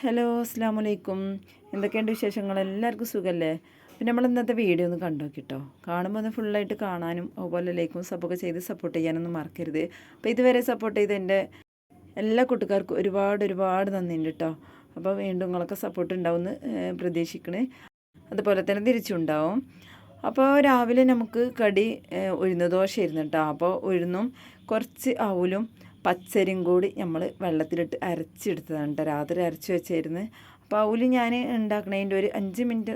Hello അസ്സാം വലൈക്കും. എന്തൊക്കെയുണ്ട് വിശേഷങ്ങൾ? എല്ലാവർക്കും സുഖമല്ലേ? പിന്നെ നമ്മൾ ഇന്നത്തെ വീഡിയോ ഒന്ന് കണ്ടു നോക്കിട്ടോ. കാണുമ്പോൾ ഒന്ന് ഫുള്ളായിട്ട് കാണാനും അതുപോലെ ലൈക്കും സബ്ബൊക്കെ ചെയ്ത് സപ്പോർട്ട് ചെയ്യാനൊന്നും മറക്കരുത്. അപ്പോൾ ഇതുവരെ സപ്പോർട്ട് ചെയ്ത് എൻ്റെ എല്ലാ കൂട്ടുകാർക്കും ഒരുപാട് നന്ദിയുണ്ട് കേട്ടോ. അപ്പോൾ വീണ്ടും നിങ്ങളൊക്കെ സപ്പോർട്ട് ഉണ്ടാവുമെന്ന് പ്രതീക്ഷിക്കണേ. അതുപോലെ തന്നെ തിരിച്ചുണ്ടാവും. അപ്പോൾ രാവിലെ നമുക്ക് കടി ഉഴുന്ന് ദോശയായിരുന്നു കേട്ടോ. അപ്പോൾ ഉഴുന്നും കുറച്ച് അവലും പച്ചരിയും കൂടി നമ്മൾ വെള്ളത്തിലിട്ട് അരച്ചെടുത്തതാണ് കേട്ടോ. രാത്രി അരച്ച് വെച്ചായിരുന്നു. അപ്പോൾ അവല് ഞാൻ ഉണ്ടാക്കണതിൻ്റെ ഒരു 5 മിനിറ്റ്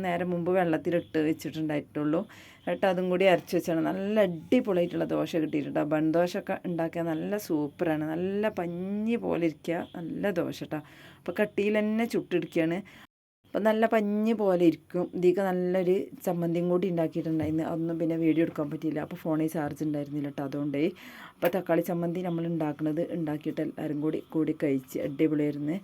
നേരം മുമ്പ് വെള്ളത്തിലിട്ട് വെച്ചിട്ടുണ്ടായിട്ടുള്ളൂ. എന്നിട്ട് അതും കൂടി അരച്ച് വെച്ചാണ് നല്ല അടിപൊളിയായിട്ടുള്ള ദോശ കിട്ടിയിട്ടുണ്ട്. ബൺ ദോശ ഒക്കെ ഉണ്ടാക്കിയാൽ നല്ല സൂപ്പറാണ്. നല്ല പഞ്ഞി പോലെ ഇരിക്കുക നല്ല ദോശ കേട്ടോ. അപ്പോൾ കട്ടിയിൽ തന്നെ ചുട്ടെടുക്കുകയാണ്. അപ്പം നല്ല പഞ്ഞ് പോലെ ഇരിക്കും. ഇതിക്ക് നല്ലൊരു ചമ്മന്തിയും കൂടി ഉണ്ടാക്കിയിട്ടുണ്ടായിരുന്നു. അതൊന്നും പിന്നെ വീഡിയോ എടുക്കാൻ പറ്റിയില്ല. അപ്പോൾ ഫോണിൽ ചാർജ് ഉണ്ടായിരുന്നില്ല കേട്ടോ. അതുകൊണ്ടേ അപ്പോൾ തക്കാളി ചമ്മന്തി നമ്മൾ ഉണ്ടാക്കിയിട്ട് എല്ലാവരും കൂടി കഴിച്ച് അടിപൊളിയായിരുന്നു.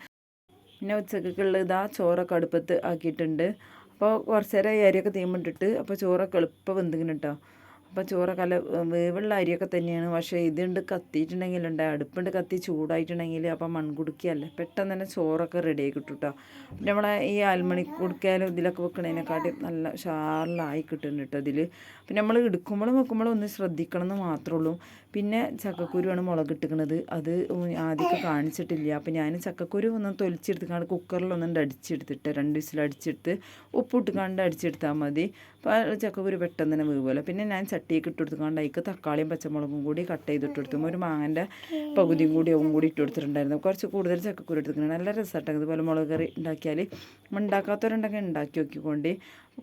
പിന്നെ ഉച്ചക്കുള്ള ഇതാ ചോറൊക്കെ അടുപ്പത്ത് ആക്കിയിട്ടുണ്ട്. അപ്പോൾ കുറച്ച് നേരം അരിയൊക്കെ തീമിട്ടിട്ട് അപ്പോൾ ചോറൊക്കെ എളുപ്പം വെന്തിങ്ങനെ കേട്ടോ. അപ്പോൾ ചോറൊക്കെ നല്ല വേവുള്ള അരിയൊക്കെ തന്നെയാണ്. പക്ഷേ ഇതുണ്ട് കത്തിയിട്ടുണ്ടെങ്കിലുണ്ട് അടുപ്പുണ്ട് കത്തി ചൂടായിട്ടുണ്ടെങ്കിൽ അപ്പോൾ മൺകുടുക്കിയല്ലേ പെട്ടെന്ന് തന്നെ ചോറൊക്കെ റെഡിയായി കിട്ടും കേട്ടോ. പിന്നെ നമ്മളെ ഈ ആൽമണി കുടുക്കായാലും ഇതിലൊക്കെ വെക്കണതിനെക്കാട്ടി നല്ല ഷാറിലായി കിട്ടുന്നുണ്ട് കേട്ടോ ഇതിൽ. പിന്നെ നമ്മൾ എടുക്കുമ്പോഴും വെക്കുമ്പോഴും ഒന്ന് ശ്രദ്ധിക്കണം എന്ന് മാത്രമേ ഉള്ളൂ. പിന്നെ ചക്കക്കുരുവാണ് മുളകിട്ടിക്കണത്. അത് ആദ്യമൊക്കെ കാണിച്ചിട്ടില്ല. അപ്പോൾ ഞാൻ ചക്കക്കുരു ഒന്ന് തൊലിച്ചെടുത്തിക്കാണ്ട് കുക്കറിലൊന്നും അടിച്ചെടുത്തിട്ട് 2 വിസിൽ അടിച്ചെടുത്ത് ഉപ്പിട്ട് അടിച്ചെടുത്താൽ മതി. അപ്പോൾ ചക്കക്കുരു പെട്ടെന്ന് തന്നെ വേവുമല്ലോ. പിന്നെ ഞാൻ ചട്ടിയൊക്കെ ഇട്ട് കൊടുത്തുകൊണ്ട് അതിക്ക് തക്കാളിയും പച്ചമുളകും കൂടി കട്ട് ചെയ്തിട്ട് കൊടുത്തു. ഒരു മാങ്ങൻ്റെ പകുതിയും കൂടി അവൻ കൂടി ഇട്ട് കൊടുത്തിട്ടുണ്ടായിരുന്നു. കുറച്ച് കൂടുതൽ ചക്കക്കുരു എടുത്തിട്ടുണ്ട്. നല്ല രസമായിട്ടൊക്കെ ഇതുപോലെ മുളക് കറി ഉണ്ടാക്കിയാൽ ഉണ്ടാക്കാത്തവരുണ്ടെങ്കിൽ ഉണ്ടാക്കി നോക്കിക്കൊണ്ട്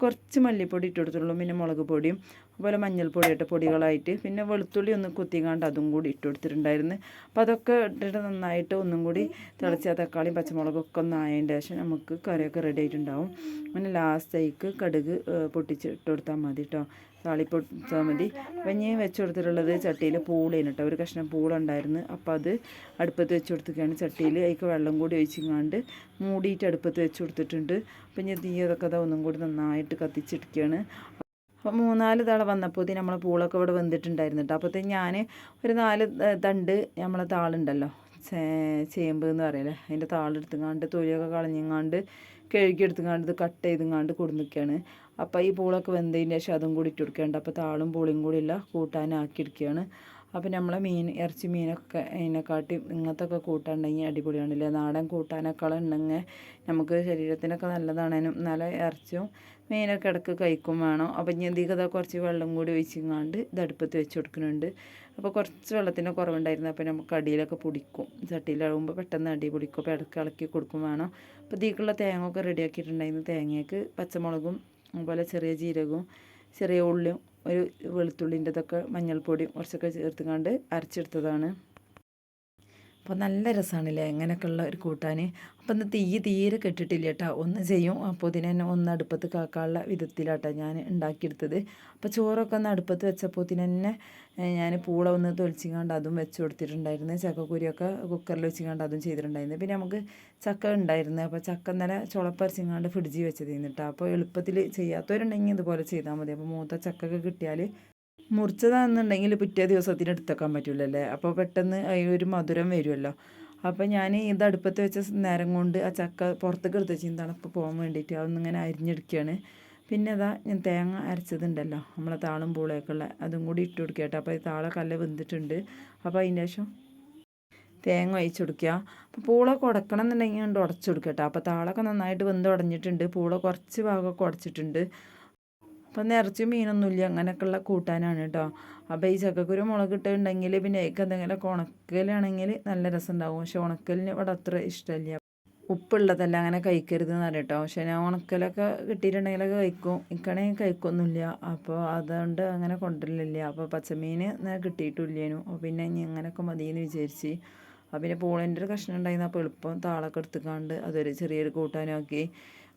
കുറച്ച് മല്ലിപ്പൊടി ഇട്ട് കൊടുത്തുള്ളൂ. പിന്നെ മുളക് പൊടിയും അതുപോലെ മഞ്ഞൾപ്പൊടി ഇട്ട പൊടികളായിട്ട് പിന്നെ വെളുത്തുള്ളി ഒന്ന് കുത്തിക്കാണ്ട് അതും കൂടി ഇട്ട് കൊടുത്തിട്ടുണ്ടായിരുന്നു. അപ്പോൾ അതൊക്കെ ഇട്ടിട്ട് നന്നായിട്ട് ഒന്നും കൂടി തിളച്ച തക്കാളിയും പച്ചമുളകൊക്കെ ഒന്ന് ആയതിൻ്റെ ശേഷം നമുക്ക് കറിയൊക്കെ റെഡി ആയിട്ടുണ്ടാവും. പിന്നെ ലാസ്റ്റേക്ക് കടുക് പൊട്ടിച്ച് ഇട്ട് കൊടുത്താൽ മതി കേട്ടോ. താളിപ്പൊട്ടിച്ചാൽ മതി. അപ്പം ഞാൻ വെച്ച് കൊടുത്തിട്ടുള്ളത് ചട്ടിയിൽ പൂളേന് കേട്ടോ. ഒരു കഷ്ണം പൂളുണ്ടായിരുന്നു. അപ്പോൾ അത് അടുപ്പത്ത് വെച്ച് കൊടുത്തിട്ടാണ് ചട്ടിയിൽ അതിക്ക് വെള്ളം കൂടി ഒഴിച്ചിങ്ങാണ്ട് മൂടിയിട്ട് അടുപ്പത്ത് വെച്ച് കൊടുത്തിട്ടുണ്ട്. അപ്പം ഞാൻ തീയതൊക്കെ അതാ ഒന്നും കൂടി നന്നായിട്ട് കത്തിച്ചിരിക്കുകയാണ്. അപ്പോൾ 3-4 തള വന്നപ്പോൾ നമ്മളെ പൂളൊക്കെ ഇവിടെ വെന്തിട്ടുണ്ടായിരുന്നു കേട്ടോ. അപ്പോഴത്തേക്ക് ഞാൻ ഒരു 4 തണ്ട് നമ്മളെ താളുണ്ടല്ലോ ചേമ്പ് എന്ന് പറയില്ലേ അതിൻ്റെ താളെടുത്തുങ്ങാണ്ട് തൊലിയൊക്കെ കളഞ്ഞിങ്ങാണ്ട് കഴുകിയെടുത്തുങ്ങാണ്ട് ഇത് കട്ട് ചെയ്തുങ്ങാണ്ട് കൊടുന്നിരിക്കുകയാണ്. അപ്പോൾ ഈ പൂളൊക്കെ വെന്തതിന് ശേഷം അതും കൂടി ഇട്ട് കൊടുക്കുകയുണ്ട്. അപ്പോൾ താളും പൂളിയും കൂടി ഇല്ല കൂട്ടാനാക്കിയെടുക്കുകയാണ്. അപ്പോൾ നമ്മളെ ഇറച്ചി മീനൊക്കെ അതിനെക്കാട്ടി ഇങ്ങനത്തെ ഒക്കെ കൂട്ടാനുണ്ടെങ്കിൽ അടിപൊളിയാണല്ലേ. നാടൻ കൂട്ടാനേക്കാളും ഉണ്ടെങ്കിൽ നമുക്ക് ശരീരത്തിനൊക്കെ നല്ലതാണേനും നല്ല ഇറച്ചിയും മീനൊക്കെ ഇടയ്ക്ക് കഴിക്കും വേണം. അപ്പോൾ ഇനി ഇതിൽ കുറച്ച് വെള്ളം കൂടി ഒഴിച്ചിങ്ങാണ്ട് ഇത് അടുപ്പത്ത് വെച്ച് കൊടുക്കുന്നുണ്ട്. അപ്പോൾ കുറച്ച് വെള്ളത്തിൻ്റെ കുറവുണ്ടായിരുന്നു. അപ്പോൾ നമുക്ക് അടിയിലൊക്കെ പൊടിക്കും. ചട്ടിയിലാകുമ്പോൾ പെട്ടെന്ന് അടി പൊടിക്കും. അപ്പോൾ ഇടയ്ക്ക് ഇളക്കി കൊടുക്കും വേണം. അപ്പോൾ ഇതിലേക്കുള്ള തേങ്ങ ഒക്കെ റെഡിയാക്കിയിട്ടുണ്ടായിരുന്നു. തേങ്ങയ്ക്ക് പച്ചമുളകും അതുപോലെ ചെറിയ ജീരകവും ചെറിയ ഉള്ളിയും ഒരു വെളുത്തുള്ളിൻ്റെതൊക്കെ മഞ്ഞൾപ്പൊടിയും കുറച്ചൊക്കെ ചേർത്തുകൊണ്ട് അരച്ചെടുത്തതാണ്. അപ്പോൾ നല്ല രസമാണല്ലേ ഇങ്ങനെയൊക്കെയുള്ള ഒരു കൂട്ടാൻ. അപ്പം ഇന്ന് തീരെ കെട്ടിട്ടില്ല കേട്ടോ. ഒന്ന് ചെയ്യും അപ്പോൾ ഇതിനെ ഒന്ന് അടുപ്പത്ത് കാക്കാനുള്ള വിധത്തിലാട്ടോ ഞാൻ ഉണ്ടാക്കിയെടുത്തത്. അപ്പോൾ ചോറൊക്കെ ഒന്ന് അടുപ്പത്ത് വെച്ചപ്പോൾ തന്നെ ഞാൻ പൂള ഒന്ന് തൊലിച്ചിങ്ങാണ്ട് അതും വെച്ച് കൊടുത്തിട്ടുണ്ടായിരുന്നു. ചക്കക്കുരിയൊക്കെ കുക്കറിൽ വെച്ചിങ്ങാണ്ട് അതും ചെയ്തിട്ടുണ്ടായിരുന്നു. പിന്നെ നമുക്ക് ചക്ക ഉണ്ടായിരുന്നു. അപ്പോൾ ചക്ക ഇന്നലെ ചുളപ്പരച്ചിങ്ങാണ്ട് ഫ്രിഡ്ജിൽ വെച്ചതായിരുന്നു കേട്ടോ. അപ്പോൾ എളുപ്പത്തിൽ ചെയ്യാത്തവരുണ്ടെങ്കിൽ ഇതുപോലെ ചെയ്താൽ മതി. അപ്പോൾ മൂത്ത ചക്കൊക്കെ കിട്ടിയാൽ മുറിച്ചതാണെന്നുണ്ടെങ്കിൽ പിറ്റേ ദിവസത്തിന് എടുത്തേക്കാൻ പറ്റില്ലല്ലേ. അപ്പോൾ പെട്ടെന്ന് അതിലൊരു മധുരം വരുമല്ലോ. അപ്പോൾ ഞാൻ ഇത് അടുപ്പത്ത് വെച്ച നേരം കൊണ്ട് ആ ചക്ക പുറത്തേക്ക് എടുത്ത് വെച്ച് തണുപ്പ് പോകാൻ വേണ്ടിയിട്ട് അതൊന്നിങ്ങനെ അരിഞ്ഞെടുക്കുകയാണ്. പിന്നെ അതാ ഞാൻ തേങ്ങ അരച്ചതുണ്ടല്ലോ നമ്മളെ താളും പൂളയൊക്കെ ഉള്ള അതും കൂടി ഇട്ട് കൊടുക്കുക കേട്ടോ. അപ്പോൾ ഈ താളൊക്കെ നല്ല വെന്തിട്ടുണ്ട്. അപ്പോൾ അതിൻ്റെ ശേഷം തേങ്ങ ഒഴിച്ച് കൊടുക്കുക. അപ്പോൾ പൂളൊക്കെ ഉടക്കണം എന്നുണ്ടെങ്കിൽ കൊണ്ട് ഉടച്ചു കൊടുക്കുക കേട്ടോ. അപ്പോൾ താളൊക്കെ നന്നായിട്ട് വെന്ത് ഉടഞ്ഞിട്ടുണ്ട്. പൂള കുറച്ച് ഭാഗമൊക്കെ ഉടച്ചിട്ടുണ്ട്. അപ്പം നിറച്ച് മീനൊന്നുമില്ല അങ്ങനെയൊക്കെയുള്ള കൂട്ടാനാണ് കേട്ടോ. അപ്പോൾ ഈ ചക്കക്കുരു മുളകിട്ടുണ്ടെങ്കിൽ പിന്നെ അതിലേക്ക് എന്തെങ്കിലുമൊക്കെ ഉണക്കലാണെങ്കിൽ നല്ല രസം ഉണ്ടാവും. പക്ഷെ ഉണക്കലിന് ഇവിടെ അത്ര ഇഷ്ടമില്ല. ഉപ്പുള്ളതല്ല അങ്ങനെ കഴിക്കരുതെന്ന് അറിയാം കേട്ടോ. പക്ഷെ ഞാൻ ഉണക്കലൊക്കെ കിട്ടിയിട്ടുണ്ടെങ്കിലൊക്കെ കഴിക്കും. ഇക്കണെങ്കിൽ കഴിക്കൊന്നുമില്ല. അപ്പോൾ അതുകൊണ്ട് അങ്ങനെ കൊണ്ടുവരലില്ല. അപ്പോൾ പച്ചമീൻ കിട്ടിയിട്ടില്ലേനു. പിന്നെ ഇനി അങ്ങനെയൊക്കെ മതിയെന്ന് വിചാരിച്ച്. അപ്പോൾ പിന്നെ പൂളിൻ്റെ ഒരു കഷ്ണം ഉണ്ടായിരുന്നു. അപ്പോൾ എളുപ്പം താളൊക്കെ എടുത്തുകൊണ്ട് അതൊരു ചെറിയൊരു കൂട്ടാനാക്കി.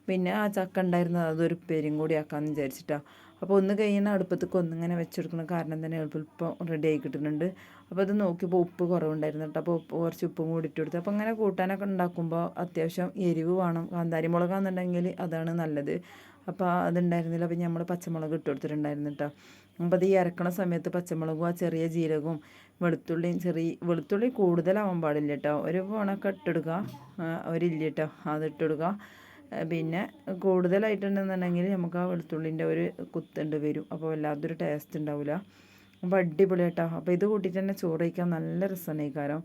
പിന്നെ ആ ചക്ക ഉണ്ടായിരുന്നത് അതൊരു ഉപ്പേരിയും കൂടി ആക്കാമെന്ന് വിചാരിച്ചിട്ടാണ്. അപ്പോൾ ഒന്ന് കഴിയുന്ന അടുപ്പത്തേക്ക് ഒന്നിങ്ങനെ വെച്ചെടുക്കുന്ന കാരണം തന്നെ എളുപ്പം റെഡി ആയി കിട്ടുന്നുണ്ട്. അപ്പോൾ അത് നോക്കിയപ്പോൾ ഉപ്പ് കുറവുണ്ടായിരുന്നു കേട്ടോ. അപ്പോൾ കുറച്ച് ഉപ്പും കൂടി ഇട്ട് കൊടുത്തു. അപ്പോൾ അങ്ങനെ കൂട്ടാനൊക്കെ ഉണ്ടാക്കുമ്പോൾ അത്യാവശ്യം എരിവ് വേണം. കാന്താരി മുളകാണെന്നുണ്ടെങ്കിൽ അതാണ് നല്ലത്. അപ്പോൾ അതുണ്ടായിരുന്നില്ല. അപ്പോൾ നമ്മൾ പച്ചമുളക് ഇട്ട് കൊടുത്തിട്ടുണ്ടായിരുന്നു കേട്ടോ. അപ്പോൾ അത് ഈ അരക്കണ സമയത്ത് പച്ചമുളകും ആ ചെറിയ ജീരകവും വെളുത്തുള്ളി കൂടുതലാവാൻ പാടില്ല കേട്ടോ. ഒരു പോണൊക്കെ ഇട്ടെടുക്കുക, ഒരില്ല കേട്ടോ അതിട്ടെടുക്കുക. പിന്നെ കൂടുതലായിട്ടുണ്ടെന്നുണ്ടെങ്കിൽ നമുക്ക് ആ വെളുത്തുള്ളിൻ്റെ ഒരു കുത്തുണ്ട് വരും, അപ്പോൾ വല്ലാത്തൊരു ടേസ്റ്റ് ഉണ്ടാവില്ല. അപ്പോൾ അടിപൊളി കേട്ടോ. അപ്പോൾ ഇത് കൂട്ടിയിട്ട് തന്നെ ചോറ് കഴിക്കാൻ നല്ല രസമാണ് ഈ കാരം.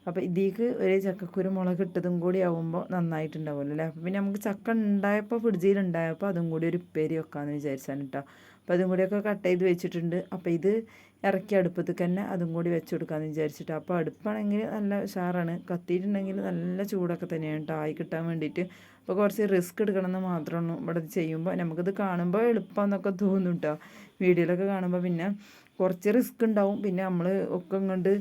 അപ്പോൾ ഇതിലേക്ക് ഒരു ചക്കക്കുരു മുളക് ഇട്ടതും കൂടി ആകുമ്പോൾ നന്നായിട്ടുണ്ടാവുമല്ലോ അല്ലേ. അപ്പോൾ പിന്നെ നമുക്ക് ചക്ക ഉണ്ടായപ്പോൾ ഫ്രിഡ്ജിലുണ്ടായപ്പോൾ അതും കൂടി ഒരു ഉപ്പേരി വെക്കാമെന്ന് വിചാരിച്ചാണ് കേട്ടോ. അപ്പോൾ അതും കൂടിയൊക്കെ കട്ട് ചെയ്ത് വെച്ചിട്ടുണ്ട്. അപ്പോൾ ഇത് ഇറക്കി അടുപ്പത്തേക്ക് തന്നെ അതും കൂടി വെച്ച് കൊടുക്കാമെന്ന് വിചാരിച്ചിട്ട്. അപ്പോൾ അടുപ്പാണെങ്കിൽ നല്ല ഉഷാറാണ്, കത്തിയിട്ടുണ്ടെങ്കിൽ നല്ല ചൂടൊക്കെ തന്നെയാണ് കേട്ടോ ആയി കിട്ടാൻ വേണ്ടിയിട്ട്. അപ്പോൾ കുറച്ച് റിസ്ക് എടുക്കണമെന്ന് മാത്രമേ ഇവിടെ ചെയ്യുമ്പോൾ. നമുക്കിത് കാണുമ്പോൾ എളുപ്പമെന്നൊക്കെ തോന്നും കേട്ടോ, വീഡിയോയിലൊക്കെ കാണുമ്പോൾ. പിന്നെ കുറച്ച് റിസ്ക് ഉണ്ടാവും. പിന്നെ നമ്മൾ ഒക്കെ ഇങ്ങോട്ട്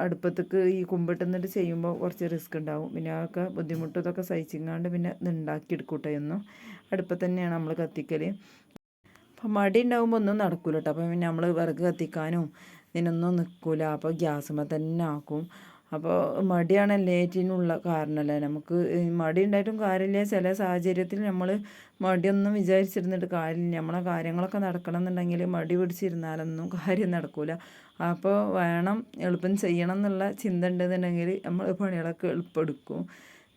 അടുപ്പത്തേക്ക് ഈ കുമ്പിട്ടുന്നിട്ട് ചെയ്യുമ്പോൾ കുറച്ച് റിസ്ക് ഉണ്ടാവും. പിന്നെ അതൊക്കെ ബുദ്ധിമുട്ടതൊക്കെ സഹിച്ചിങ്ങാണ്ട് പിന്നെ ഇത് ഉണ്ടാക്കിയെടുക്കൂട്ടെ എന്നും അടുപ്പത്ത് തന്നെയാണ് നമ്മൾ കത്തിക്കൽ. അപ്പം മടി ഉണ്ടാകുമ്പോൾ ഒന്നും നടക്കില്ല കേട്ടോ. അപ്പം പിന്നെ നമ്മൾ വിറക് കത്തിക്കാനും ഇതിനൊന്നും നിൽക്കില്ല. അപ്പോൾ ഗ്യാസുമ്മ തന്നെ ആക്കും. അപ്പോൾ മടിയാണ് എല്ലാറ്റിനുള്ള കാരണമല്ലേ. നമുക്ക് മടി ഉണ്ടായിട്ടും കാര്യമില്ല. ചില സാഹചര്യത്തിൽ നമ്മൾ മടിയൊന്നും വിചാരിച്ചിരുന്നിട്ട് കാര്യമില്ല. നമ്മളെ കാര്യങ്ങളൊക്കെ നടക്കണം എന്നുണ്ടെങ്കിൽ മടി പിടിച്ചിരുന്നാലൊന്നും കാര്യം നടക്കില്ല. അപ്പോൾ വേണം എളുപ്പം ചെയ്യണം എന്നുള്ള ചിന്ത ഉണ്ടെന്നുണ്ടെങ്കിൽ നമ്മൾ പണികളൊക്കെ എളുപ്പം എടുക്കും.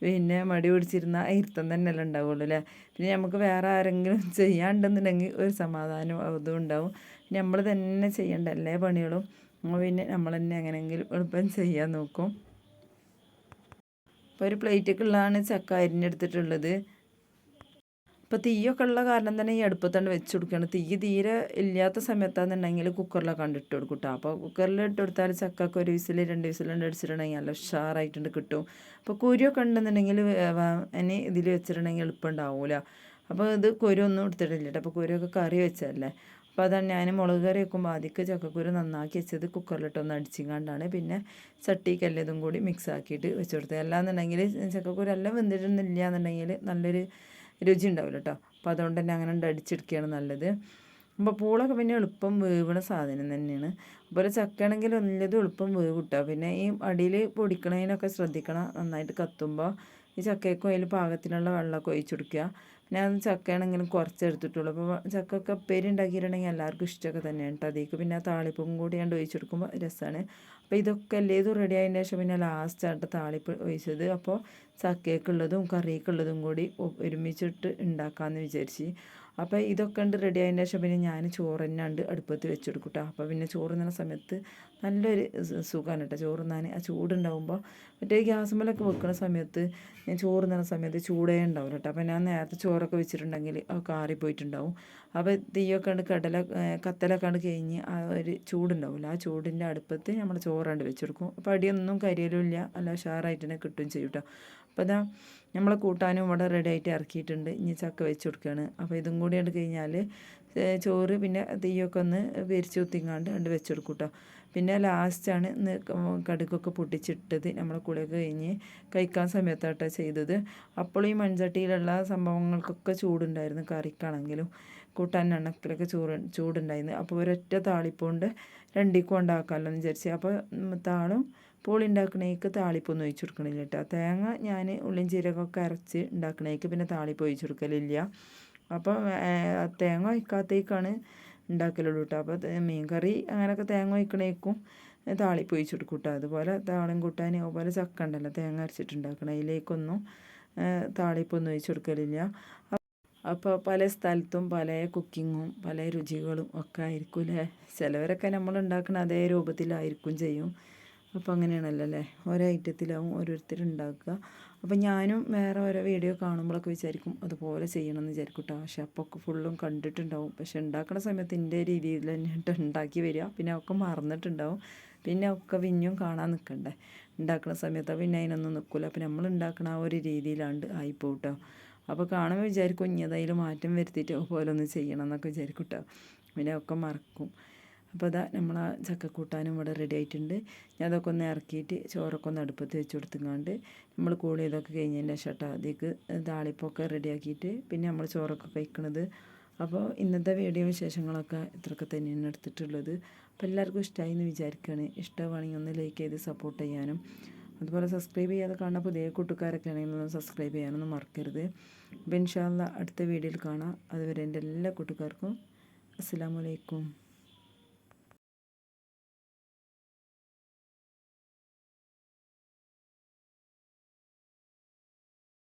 പിന്നെ മടി പിടിച്ചിരുന്നാൽ ഇരുത്തം തന്നെയല്ലേ ഉണ്ടാവുള്ളൂ അല്ലേ. പിന്നെ നമുക്ക് വേറെ ആരെങ്കിലും ചെയ്യാണ്ടെന്നുണ്ടെങ്കിൽ ഒരു സമാധാനം അതും ഉണ്ടാവും. നമ്മൾ തന്നെ ചെയ്യേണ്ട എല്ലാ പണികളും പിന്നെ നമ്മൾ തന്നെ എങ്ങനെയെങ്കിലും എളുപ്പം ചെയ്യാൻ നോക്കും. അപ്പോൾ ഒരു പ്ലേറ്റൊക്കെയുള്ളതാണ് ചക്ക അരിഞ്ഞെടുത്തിട്ടുള്ളത്. ഇപ്പോൾ തീയൊക്കെ ഉള്ള കാരണം തന്നെ ഈ അടുപ്പത്താണ് വെച്ച് കൊടുക്കുകയാണ്. തീരെ ഇല്ലാത്ത സമയത്താണെന്നുണ്ടെങ്കിൽ കുക്കറിലൊക്കെ ഇട്ട് കൊടുക്കും കേട്ടോ. അപ്പോൾ കുക്കറിൽ ഇട്ട് കൊടുത്താൽ ചക്കക്ക് ഒരു വിസിൽ 2 വിസിലുണ്ട് അടിച്ചിട്ടുണ്ടെങ്കിൽ നല്ല ഉഷാറായിട്ടുണ്ട് കിട്ടും. അപ്പോൾ കുരുവൊക്കെ ഉണ്ടെന്നുണ്ടെങ്കിൽ ഇനി ഇതിൽ വെച്ചിട്ടുണ്ടെങ്കിൽ എളുപ്പം ഉണ്ടാവില്ല. അപ്പോൾ ഇത് കുരുവൊന്നും എടുത്തിട്ടില്ല കേട്ടോ. അപ്പോൾ കുരുവൊക്കെ കറി വെച്ചതല്ലേ. അപ്പോൾ അതാണ് ഞാൻ മുളക് കറി വെക്കുമ്പോൾ ആദ്യമൊക്കെ ചക്കക്കുരു നന്നാക്കി വെച്ചത് കുക്കറിലിട്ടൊന്ന് അടിച്ചിങ്ങാണ്ടാണ് പിന്നെ ചട്ടിക്കെല്ലതും കൂടി മിക്സ് ആക്കിയിട്ട് വെച്ച് കൊടുത്തത്. അല്ലാന്നുണ്ടെങ്കിൽ ചക്കക്കുരു എല്ലാം വെന്തിട്ടൊന്നുമില്ല എന്നുണ്ടെങ്കിൽ നല്ലൊരു രുചി ഉണ്ടാവില്ല കേട്ടോ. അപ്പോൾ അതുകൊണ്ട് തന്നെ അങ്ങനെ അടിച്ചെടുക്കുകയാണ് നല്ലത്. അപ്പോൾ പൂളൊക്കെ പിന്നെ എളുപ്പം വേവണ സാധനം തന്നെയാണ്. അതുപോലെ ചക്കയാണെങ്കിൽ നല്ലതും എളുപ്പം വേവ് കിട്ടുക. പിന്നെ ഈ അടിയിൽ പൊടിക്കണതിനൊക്കെ ശ്രദ്ധിക്കണം, നന്നായിട്ട് കത്തുമ്പോൾ ഈ ചക്കയ്ക്കും അതിൽ പാകത്തിനുള്ള വെള്ളമൊക്കെ ഒഴിച്ചു കൊടുക്കുക. പിന്നെ അത് ചക്കയാണെങ്കിലും കുറച്ചെടുത്തിട്ടുള്ളൂ. അപ്പോൾ ചക്കയൊക്കെ ഉപ്പേരി ഉണ്ടാക്കിയിട്ടുണ്ടെങ്കിൽ എല്ലാവർക്കും ഇഷ്ടമൊക്കെ തന്നെയാണ് കേട്ടോ. അതിലേക്ക് പിന്നെ താളിപ്പും കൂടി ഞാൻ ഒഴിച്ചു കൊടുക്കുമ്പോൾ രസമാണ്. അപ്പോൾ ഇതൊക്കെ എല്ലേതും റെഡി ആയതിന് ശേഷം പിന്നെ ലാസ്റ്റായിട്ട് താളിപ്പ് ഒഴിച്ചത്. അപ്പോൾ ചക്കയ്ക്കുള്ളതും കറിക്കുള്ളതും കൂടി ഒരുമിച്ചിട്ട് ഉണ്ടാക്കാമെന്ന് വിചാരിച്ച്. അപ്പോൾ ഇതൊക്കെ ഉണ്ട് റെഡി ആയതിന് ശേഷം പിന്നെ ഞാൻ ചോറ് തന്നെ ഉണ്ട് അടുപ്പത്ത് വെച്ച് കൊടുക്കും കേട്ടോ. അപ്പോൾ പിന്നെ ചോറ് തിന്നുന്ന സമയത്ത് നല്ലൊരു സുഖമാണ് കേട്ടോ ചോറ് തിന്നാൻ. ആ ചൂടുണ്ടാകുമ്പോൾ മറ്റേ ഗ്യാസുമ്മലൊക്കെ വെക്കുന്ന സമയത്ത് ഞാൻ ചോറ് തിന്നുന്ന സമയത്ത് ചൂടേ ഉണ്ടാവില്ല കേട്ടോ. അപ്പോൾ ഞാൻ നേരത്തെ ചോറൊക്കെ വെച്ചിട്ടുണ്ടെങ്കിൽ അത് ആറിപ്പോയിട്ടുണ്ടാവും. അപ്പോൾ തീയൊക്കെ ഉണ്ട് കത്തലൊക്കെ ഉണ്ട് കഴിഞ്ഞ് ആ ഒരു ചൂടുണ്ടാവില്ല. ആ ചൂടിൻ്റെ അടുപ്പത്ത് നമ്മൾ ചോറാണ്ട് വെച്ചെടുക്കും. അപ്പോൾ അടിയൊന്നും കരിയലും ഇല്ല, നല്ല ഉഷാറായിട്ട് തന്നെ കിട്ടുകയും ചെയ്യും കേട്ടോ. അപ്പോൾ അതാ നമ്മളെ കൂട്ടാനും ഇവിടെ റെഡി ആയിട്ട് ഇറക്കിയിട്ടുണ്ട്. ഇനി ചക്ക വെച്ച് കൊടുക്കുകയാണ്. അപ്പോൾ ഇതും കൂടി കണ്ട് കഴിഞ്ഞാൽ ചോറ് പിന്നെ തീയൊക്കെ ഒന്ന് വിരിച്ച് കുത്തിങ്ങാണ്ട് കണ്ട് വെച്ച് കൊടുക്കും കേട്ടോ. പിന്നെ ലാസ്റ്റാണ് കടുകൊക്കെ പൊട്ടിച്ചിട്ടത് നമ്മളെ കുളിയൊക്കെ കഴിഞ്ഞ് കഴിക്കാൻ സമയത്താട്ടോ ചെയ്തത്. അപ്പോൾ ഈ മൺചട്ടിയിലുള്ള സംഭവങ്ങൾക്കൊക്കെ ചൂടുണ്ടായിരുന്നു, കറിക്കാണെങ്കിലും കൂട്ടാൻ എണ്ണക്കിലൊക്കെ ചൂടുണ്ടായിരുന്നു. അപ്പോൾ ഒരൊറ്റ താളിപ്പുകൊണ്ട് രണ്ടിക്കും ഉണ്ടാക്കാമല്ലോ എന്ന് വിചാരിച്ച്. അപ്പോൾ താളും പൂളി ഉണ്ടാക്കണേക്ക് താളിപ്പൊന്നും ഒഴിച്ച് കൊടുക്കണില്ല കേട്ടോ. തേങ്ങ ഞാൻ ഉള്ളിയും ജീരകമൊക്കെ അരച്ച് ഉണ്ടാക്കണേക്ക് പിന്നെ താളിപ്പ് ഒഴിച്ച് കൊടുക്കലില്ല. അപ്പോൾ തേങ്ങ ഒഴിക്കാത്തേക്കാണ് ഉണ്ടാക്കലുള്ളൂ കേട്ടോ. അപ്പോൾ മീൻ കറി അങ്ങനെയൊക്കെ തേങ്ങ ഒഴിക്കണേക്കും താളിപ്പ് ഒഴിച്ച് കൊടുക്കും കേട്ടോ. അതുപോലെ താളും കൂട്ടാൻ അതുപോലെ ചക്ക ഉണ്ടല്ലോ തേങ്ങ അരച്ചിട്ടുണ്ടാക്കണം, അതിലേക്കൊന്നും താളിപ്പൊന്നും ഒഴിച്ച് കൊടുക്കലില്ല. അപ്പോൾ പല സ്ഥലത്തും പല കുക്കിങ്ങും പല രുചികളും ഒക്കെ ആയിരിക്കും അല്ലേ. ചിലവരൊക്കെ നമ്മൾ ഉണ്ടാക്കുന്ന അതേ രൂപത്തിലായിരിക്കും ചെയ്യും. അപ്പോൾ അങ്ങനെയാണല്ലോ അല്ലേ, ഓരോ ഐറ്റത്തിലാവും ഓരോരുത്തർ ഉണ്ടാക്കുക. അപ്പോൾ ഞാനും വേറെ ഓരോ വീഡിയോ കാണുമ്പോഴൊക്കെ വിചാരിക്കും അതുപോലെ ചെയ്യണമെന്ന് വിചാരിക്കും കേട്ടോ. പക്ഷെ അപ്പോൾ ഒക്കെ ഫുള്ളും കണ്ടിട്ടുണ്ടാവും. പക്ഷെ ഉണ്ടാക്കുന്ന സമയത്ത് എൻ്റെ രീതിയിൽ തന്നെ ഉണ്ടാക്കി വരിക. പിന്നെ ഒക്കെ മറന്നിട്ടുണ്ടാവും. പിന്നെ ഒക്കെ പിന്നെയും കാണാൻ നിൽക്കണ്ടേ ഉണ്ടാക്കുന്ന സമയത്ത്. പിന്നെ അതിനൊന്നും നിൽക്കില്ല. അപ്പോൾ നമ്മൾ ഉണ്ടാക്കുന്ന ആ ഒരു രീതിയിലാണ്ട് ആയിപ്പോവും കേട്ടോ. അപ്പോൾ കാണുമ്പോൾ വിചാരിക്കും ഇനി അതിൽ മാറ്റം വരുത്തിയിട്ട് അതുപോലെ ഒന്ന് ചെയ്യണം എന്നൊക്കെ വിചാരിക്കും കേട്ടോ. പിന്നെ ഒക്കെ മറക്കും. അപ്പോൾ അതാ നമ്മൾ ആ ചക്കക്കൂട്ടാനും ഇവിടെ റെഡി ആയിട്ടുണ്ട്. ഞാൻ അതൊക്കെ ഒന്ന് ഇറക്കിയിട്ട് ചോറൊക്കെ ഒന്ന് അടുപ്പത്ത് വെച്ച് കൊടുത്തുങ്ങാണ്ട് നമ്മൾ കൂളി ഇതൊക്കെ കഴിഞ്ഞതിൻ്റെ ശേഷം കേട്ടോ അതിലേക്ക് താളിപ്പൊക്കെ റെഡിയാക്കിയിട്ട് പിന്നെ നമ്മൾ ചോറൊക്കെ കഴിക്കണത്. അപ്പോൾ ഇന്നത്തെ വീഡിയോ വിശേഷങ്ങളൊക്കെ ഇത്രയൊക്കെ തന്നെയാണ് എടുത്തിട്ടുള്ളത്. അപ്പോൾ എല്ലാവർക്കും ഇഷ്ടമായി എന്ന് വിചാരിക്കുകയാണ്. ഇഷ്ടമാണെങ്കിൽ ഒന്ന് ലൈക്ക് ചെയ്ത് സപ്പോർട്ട് ചെയ്യാനും അതുപോലെ സബ്സ്ക്രൈബ് ചെയ്യാതെ കാണുന്ന പുതിയ കൂട്ടുകാരൊക്കെ ആണെങ്കിൽ ഒന്ന് സബ്സ്ക്രൈബ് ചെയ്യാനൊന്നും മറക്കരുത്. അപ്പോൾ ഇൻഷാ അല്ലാഹ് അടുത്ത വീഡിയോയിൽ കാണാം. അതുവരെ എൻ്റെ എല്ലാ കൂട്ടുകാർക്കും അസ്സലാമു അലൈക്കും.